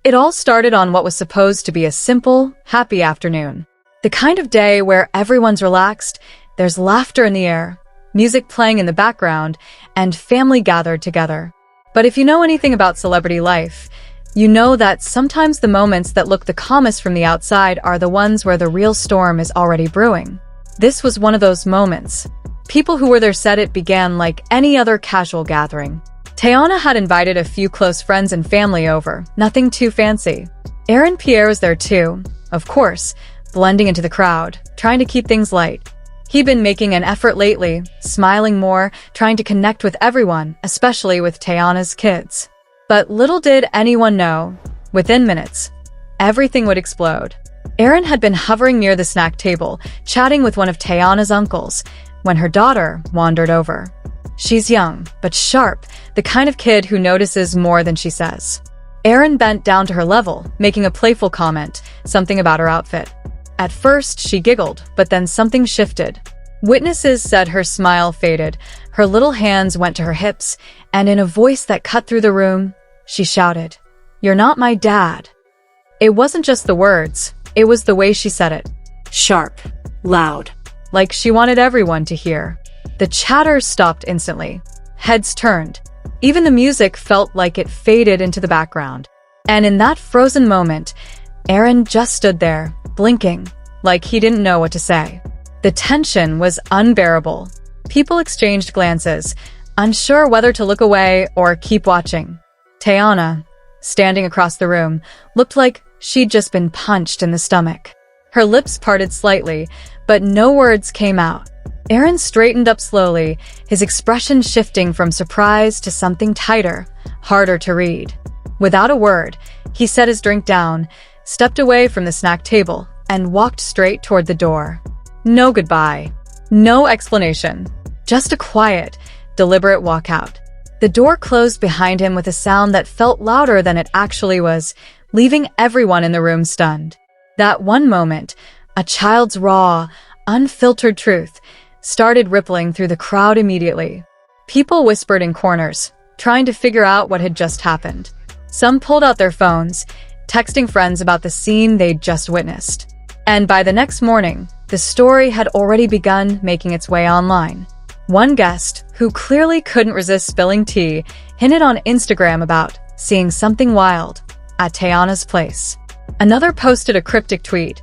It all started on what was supposed to be a simple, happy afternoon. The kind of day where everyone's relaxed, there's laughter in the air, music playing in the background, and family gathered together. But if you know anything about celebrity life, you know that sometimes the moments that look the calmest from the outside are the ones where the real storm is already brewing. This was one of those moments. People who were there said it began like any other casual gathering. Teyana had invited a few close friends and family over, nothing too fancy. Aaron Pierre was there too, of course, blending into the crowd, trying to keep things light. He'd been making an effort lately, smiling more, trying to connect with everyone, especially with Teyana's kids. But little did anyone know, within minutes, everything would explode. Aaron had been hovering near the snack table, chatting with one of Teyana's uncles, when her daughter wandered over. She's young, but sharp, the kind of kid who notices more than she says. Aaron bent down to her level, making a playful comment, something about her outfit. At first, she giggled, but then something shifted. Witnesses said her smile faded, her little hands went to her hips, and in a voice that cut through the room, she shouted, "You're not my dad." It wasn't just the words, it was the way she said it. Sharp, loud, like she wanted everyone to hear. The chatter stopped instantly. Heads turned. Even the music felt like it faded into the background. And in that frozen moment, Aaron just stood there, blinking, like he didn't know what to say. The tension was unbearable. People exchanged glances, unsure whether to look away or keep watching. Teyana, standing across the room, looked like she'd just been punched in the stomach. Her lips parted slightly, but no words came out. Aaron straightened up slowly, his expression shifting from surprise to something tighter, harder to read. Without a word, he set his drink down, stepped away from the snack table, and walked straight toward the door. No goodbye. No explanation. Just a quiet, deliberate walkout. The door closed behind him with a sound that felt louder than it actually was, leaving everyone in the room stunned. That one moment, a child's raw, unfiltered truth, started rippling through the crowd immediately. People whispered in corners, trying to figure out what had just happened. Some pulled out their phones, texting friends about the scene they'd just witnessed. And by the next morning, the story had already begun making its way online. One guest, who clearly couldn't resist spilling tea, hinted on Instagram about seeing something wild at Teyana's place. Another posted a cryptic tweet,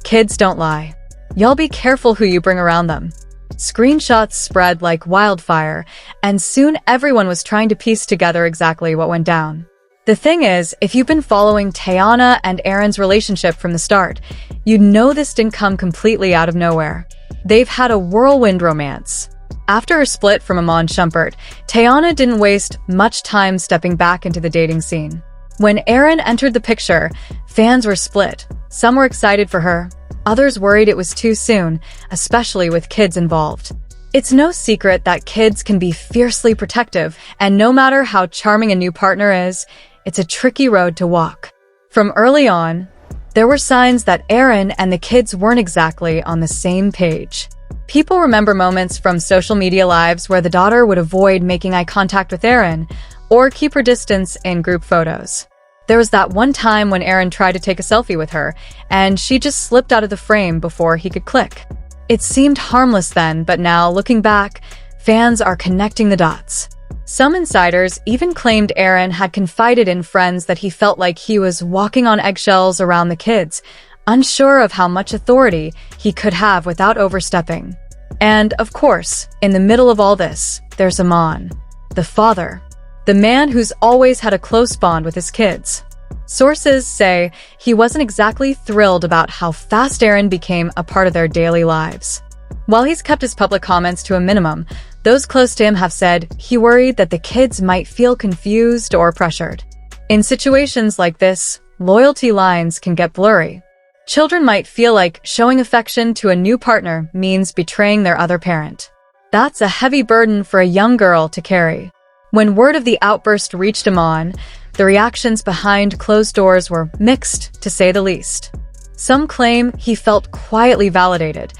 "Kids don't lie. Y'all be careful who you bring around them." Screenshots spread like wildfire, and soon everyone was trying to piece together exactly what went down. The thing is, if you've been following Teyana and Aaron's relationship from the start, you know this didn't come completely out of nowhere. They've had a whirlwind romance. After her split from Amon Shumpert, Teyana didn't waste much time stepping back into the dating scene. When Aaron entered the picture, fans were split. Some were excited for her, others worried it was too soon, especially with kids involved. It's no secret that kids can be fiercely protective, and no matter how charming a new partner is, it's a tricky road to walk. From early on, there were signs that Aaron and the kids weren't exactly on the same page. People remember moments from social media lives where the daughter would avoid making eye contact with Aaron or keep her distance in group photos. There was that one time when Aaron tried to take a selfie with her, and she just slipped out of the frame before he could click. It seemed harmless then, but now, looking back, fans are connecting the dots. Some insiders even claimed Aaron had confided in friends that he felt like he was walking on eggshells around the kids, unsure of how much authority he could have without overstepping. And, of course, in the middle of all this, there's Amon, the father, the man who's always had a close bond with his kids. Sources say he wasn't exactly thrilled about how fast Aaron became a part of their daily lives. While he's kept his public comments to a minimum, those close to him have said he worried that the kids might feel confused or pressured. In situations like this, loyalty lines can get blurry. Children might feel like showing affection to a new partner means betraying their other parent. That's a heavy burden for a young girl to carry. When word of the outburst reached Amon, the reactions behind closed doors were mixed, to say the least. Some claim he felt quietly validated,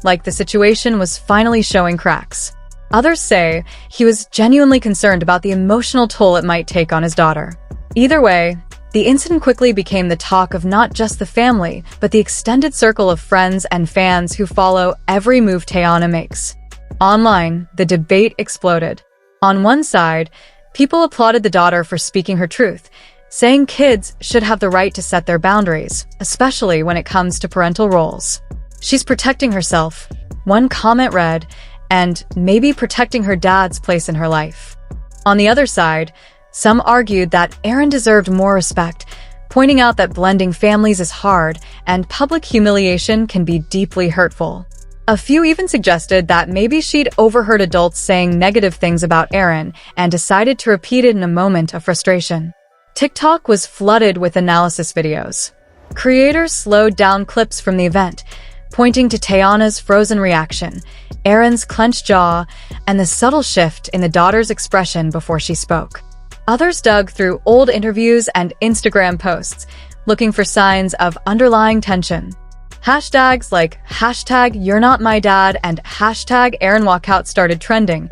like the situation was finally showing cracks. Others say he was genuinely concerned about the emotional toll it might take on his daughter. Either way, The incident quickly became the talk of not just the family, but the extended circle of friends and fans who follow every move Teyana makes. Online, the debate exploded. On one side, people applauded the daughter for speaking her truth, saying kids should have the right to set their boundaries, especially when it comes to parental roles. "She's protecting herself," one comment read, and maybe protecting her dad's place in her life. On the other side, some argued that Aaron deserved more respect, pointing out that blending families is hard and public humiliation can be deeply hurtful. A few even suggested that maybe she'd overheard adults saying negative things about Aaron and decided to repeat it in a moment of frustration. TikTok was flooded with analysis videos. Creators slowed down clips from the event, pointing to Teyana's frozen reaction, Aaron's clenched jaw, and the subtle shift in the daughter's expression before she spoke. Others dug through old interviews and Instagram posts, looking for signs of underlying tension. Hashtags like #YourNotMyDad and #AaronWalkout started trending,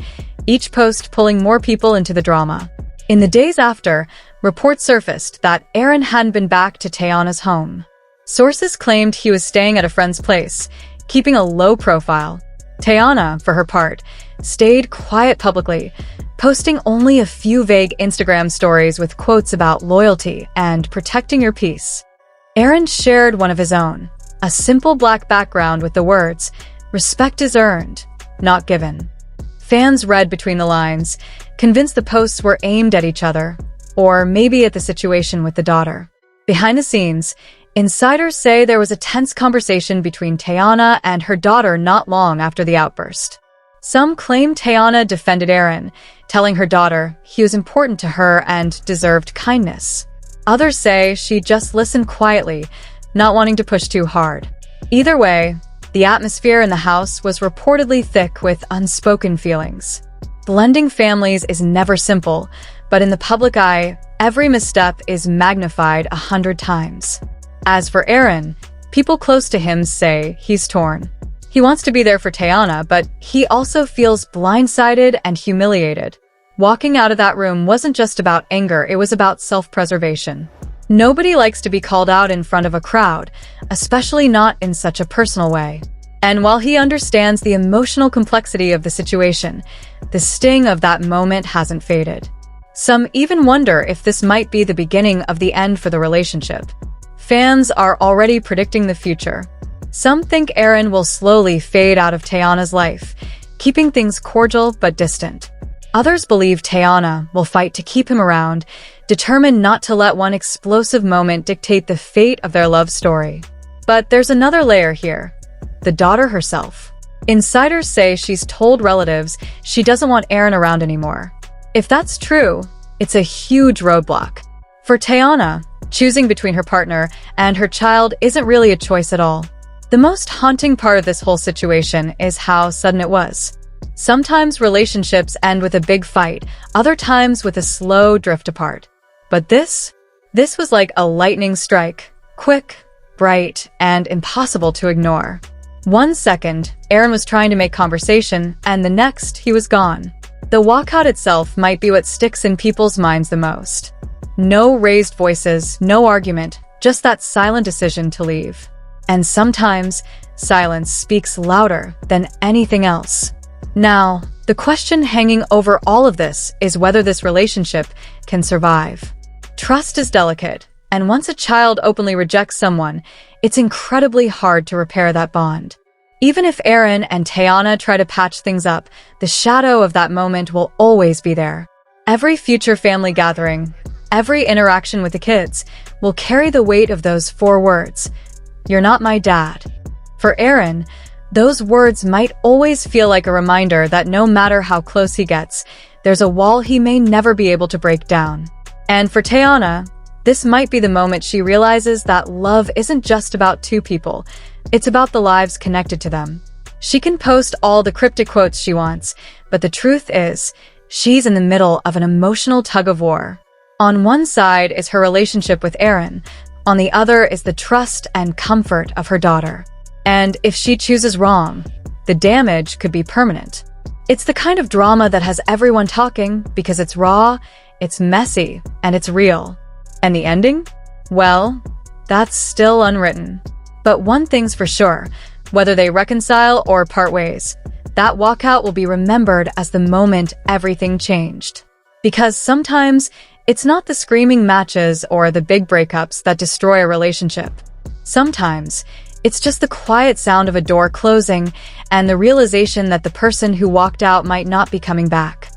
each post pulling more people into the drama. In the days after, reports surfaced that Aaron hadn't been back to Teyana's home. Sources claimed he was staying at a friend's place, keeping a low profile. Teyana, for her part, stayed quiet publicly, posting only a few vague Instagram stories with quotes about loyalty and protecting your peace. Aaron shared one of his own, a simple black background with the words, "Respect is earned, not given." Fans read between the lines, convinced the posts were aimed at each other, or maybe at the situation with the daughter. Behind the scenes, insiders say there was a tense conversation between Teyana and her daughter not long after the outburst. Some claim Teyana defended Aaron, telling her daughter he was important to her and deserved kindness. Others say she just listened quietly, not wanting to push too hard. Either way, the atmosphere in the house was reportedly thick with unspoken feelings. Blending families is never simple, but in the public eye, every misstep is magnified 100 times. As for Aaron, people close to him say he's torn. He wants to be there for Teyana, but he also feels blindsided and humiliated. Walking out of that room wasn't just about anger, it was about self-preservation. Nobody likes to be called out in front of a crowd, especially not in such a personal way. And while he understands the emotional complexity of the situation, the sting of that moment hasn't faded. Some even wonder if this might be the beginning of the end for the relationship. Fans are already predicting the future. Some think Aaron will slowly fade out of Teyana's life, keeping things cordial but distant. Others believe Teyana will fight to keep him around, determined not to let one explosive moment dictate the fate of their love story. But there's another layer here: the daughter herself. Insiders say she's told relatives she doesn't want Aaron around anymore. If that's true, it's a huge roadblock. For Teyana, choosing between her partner and her child isn't really a choice at all. The most haunting part of this whole situation is how sudden it was. Sometimes relationships end with a big fight, other times with a slow drift apart. But this was like a lightning strike, quick, bright, and impossible to ignore. 1 second, Aaron was trying to make conversation, and the next, he was gone. The walkout itself might be what sticks in people's minds the most. No raised voices, no argument, just that silent decision to leave. And sometimes, silence speaks louder than anything else. Now, the question hanging over all of this is whether this relationship can survive. Trust is delicate, and once a child openly rejects someone, it's incredibly hard to repair that bond. Even if Aaron and Teyana try to patch things up, the shadow of that moment will always be there. Every future family gathering, every interaction with the kids, will carry the weight of those 4 words: "You're not my dad." For Aaron, those words might always feel like a reminder that no matter how close he gets, there's a wall he may never be able to break down. And for Teyana, this might be the moment she realizes that love isn't just about 2 people, it's about the lives connected to them. She can post all the cryptic quotes she wants, but the truth is, she's in the middle of an emotional tug-of-war. On one side is her relationship with Aaron, on the other is the trust and comfort of her daughter. And if she chooses wrong, the damage could be permanent. It's the kind of drama that has everyone talking because it's raw, it's messy, and it's real. And the ending? Well, that's still unwritten. But one thing's for sure, whether they reconcile or part ways, that walkout will be remembered as the moment everything changed. Because sometimes, it's not the screaming matches or the big breakups that destroy a relationship. Sometimes, it's just the quiet sound of a door closing and the realization that the person who walked out might not be coming back.